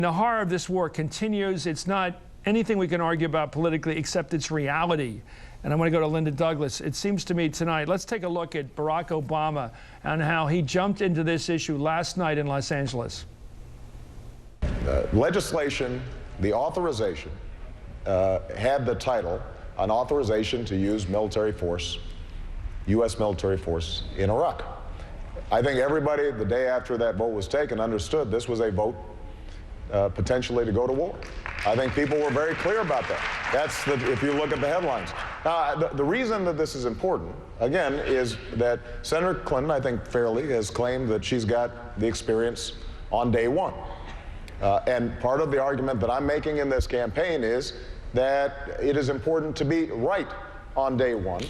The horror of this war continues. It's not anything we can argue about politically except its reality. And I want to go to Linda Douglas. It seems to me tonight, let's take a look at Barack Obama and how he jumped into this issue last night in Los Angeles. Legislation, the authorization, had the title, an authorization to use military force, U.S. military force in Iraq. I think everybody, the day after that vote was taken, understood this was a vote potentially to go to war. I think people were very clear about that. That's if you look at the headlines. The reason that this is important, again, is that Senator Clinton, I think fairly, has claimed that she's got the experience on day one. And part of the argument that I'm making in this campaign is that it is important to be right on day one.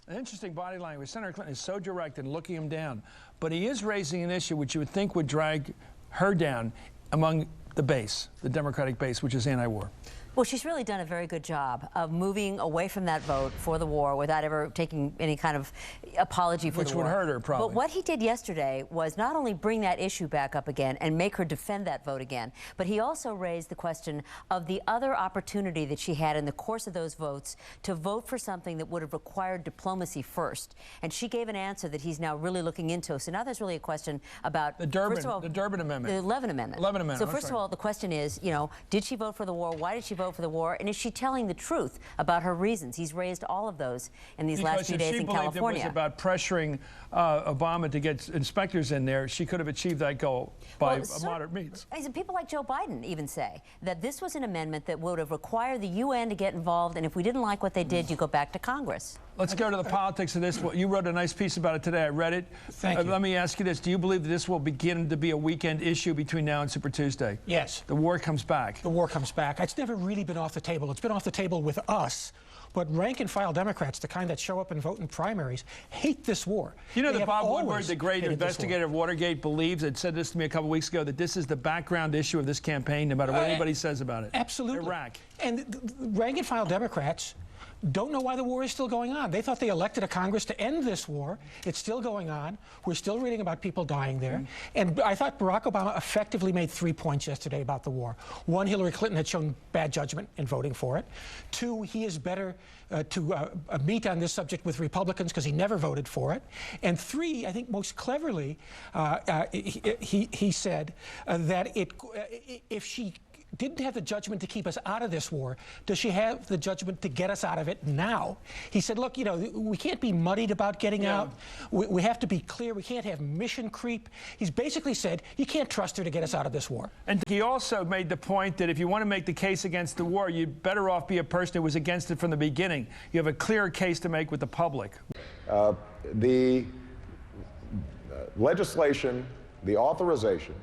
An interesting body language. Senator Clinton is so direct in looking him down, but he is raising an issue which you would think would drag her down among the base, the Democratic base, which is anti-war. Well, she's really done a very good job of moving away from that vote for the war without ever taking any kind of apology for the war. Which would hurt her, probably. But what he did yesterday was not only bring that issue back up again and make her defend that vote again, but he also raised the question of the other opportunity that she had in the course of those votes to vote for something that would have required diplomacy first. And she gave an answer that he's now really looking into. So now there's really a question about the Durbin Amendment. The 11 Amendment. 11 Amendment. So first of all, the question is, you know, did she vote for the war? Why did she vote for the war? And is she telling the truth about her reasons? He's raised all of those in these last few days in California. Because if she believed it was about pressuring Obama to get inspectors in there, she could have achieved that goal by moderate means. People like Joe Biden even say that this was an amendment that would have required the UN to get involved, and if we didn't like what they did, you go back to Congress. Let's go to the politics of this. You wrote a nice piece about it today. I read it. Thank you. Let me ask you this. Do you believe that this will begin to be a weekend issue between now and Super Tuesday? Yes. The war comes back. The war comes back. It's never really been off the table. It's been off the table with us. But rank-and-file Democrats, the kind that show up and vote in primaries, hate this war. You know that Bob Woodward, the great investigator of Watergate, believes, and said this to me a couple weeks ago, that this is the background issue of this campaign, no matter what anybody says about it. Absolutely. Iraq. And rank-and-file Democrats don't know why the war is still going on. They thought they elected a Congress to end this war. It's still going on. We're still reading about people dying there. And I thought Barack Obama effectively made 3 points yesterday about the war. One, Hillary Clinton had shown bad judgment in voting for it. Two, he is better to meet on this subject with Republicans because he never voted for it. And three, I think most cleverly, he said that if she didn't have the judgment to keep us out of this war, does she have the judgment to get us out of it now? He said, look, you know, we can't be muddied about getting out. We have to be clear. We can't have mission creep. He's basically said, you can't trust her to get us out of this war. And he also made the point that if you want to make the case against the war, you'd better off be a person who was against it from the beginning. You have a clearer case to make with the public. The legislation, the authorization,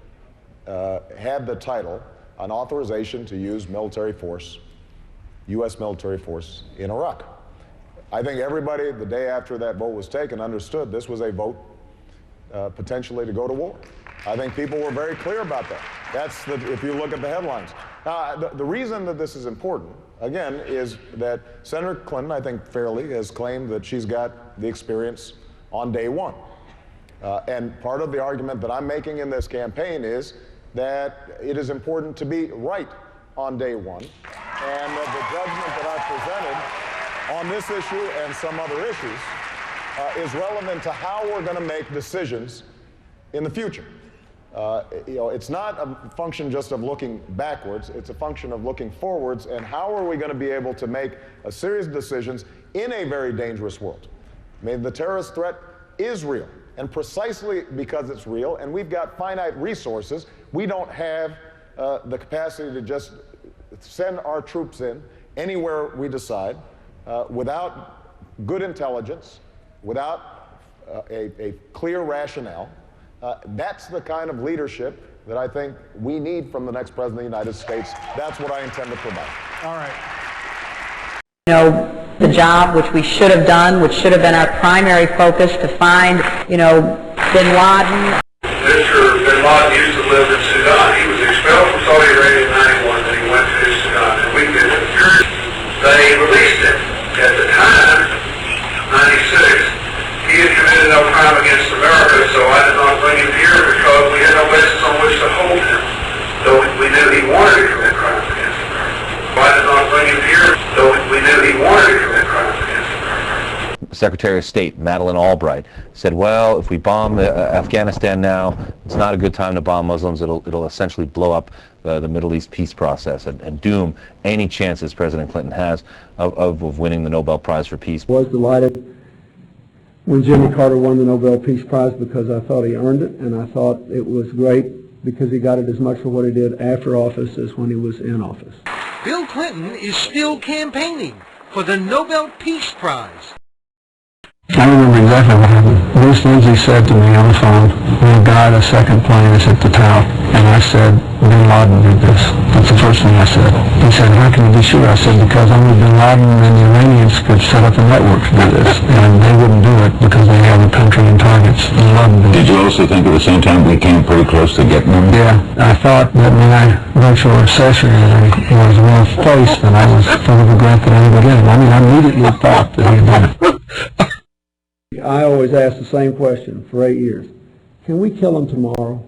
had the title, an authorization to use military force, U.S. military force in Iraq. I think everybody, the day after that vote was taken, understood this was a vote potentially to go to war. I think people were very clear about that. That's if you look at the headlines. The reason that this is important, again, is that Senator Clinton, I think fairly, has claimed that she's got the experience on day one. And part of the argument that I'm making in this campaign is that it is important to be right on day one, and that the judgment that I've presented on this issue and some other issues is relevant to how we're going to make decisions in the future. You know, it's not a function just of looking backwards, it's a function of looking forwards, and how are we going to be able to make a series of decisions in a very dangerous world. I mean, the terrorist threat is real. And precisely because it's real and we've got finite resources, we don't have the capacity to just send our troops in anywhere we decide without good intelligence, without a clear rationale. That's the kind of leadership that I think we need from the next president of the United States. That's what I intend to provide. All right. You know, the job which we should have done, which should have been our primary focus to find, you know, bin Laden. Mr. bin Laden used to live in Sudan. He was expelled from Saudi Arabia in 91 and he went to Sudan. And we did it. They released him. At the time, 96, he had committed no crime against America, so I did not bring him here because we had no basis on which to hold him. So we did knew he wanted to commit crimes against America. Why did not bring him here? Though we knew he wanted to commit crimes against America. Secretary of State Madeleine Albright said, well, if we bomb Afghanistan now, it's not a good time to bomb Muslims. It'll essentially blow up the Middle East peace process and doom any chances President Clinton has of winning the Nobel Prize for Peace. I was delighted when Jimmy Carter won the Nobel Peace Prize because I thought he earned it, and I thought it was great because he got it as much for what he did after office as when he was in office. Bill Clinton is still campaigning for the Nobel Peace Prize. I remember exactly what happened. Bruce Lindsay said to me on the phone, "We'll guide a second plane is at the tower." And I said, "Bin Laden did this." That's the first thing I said. He said, "How can you be sure?" I said, "Because only Bin Laden and the Iranians could set up a network to do this. And they wouldn't do it because they have a country and targets. Bin Laden did." Did you also think at the same time we came pretty close to getting them? Yeah, I thought that my virtual recession was well placed, and I was full of regret that I didn't get him. I mean, I immediately thought that he had done it. I always ask the same question for 8 years. Can we kill him tomorrow?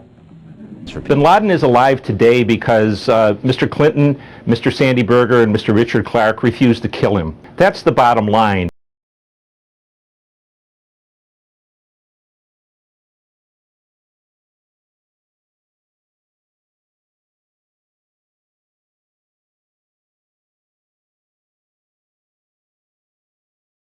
Bin Laden is alive today because Mr. Clinton, Mr. Sandy Berger, and Mr. Richard Clark refused to kill him. That's the bottom line.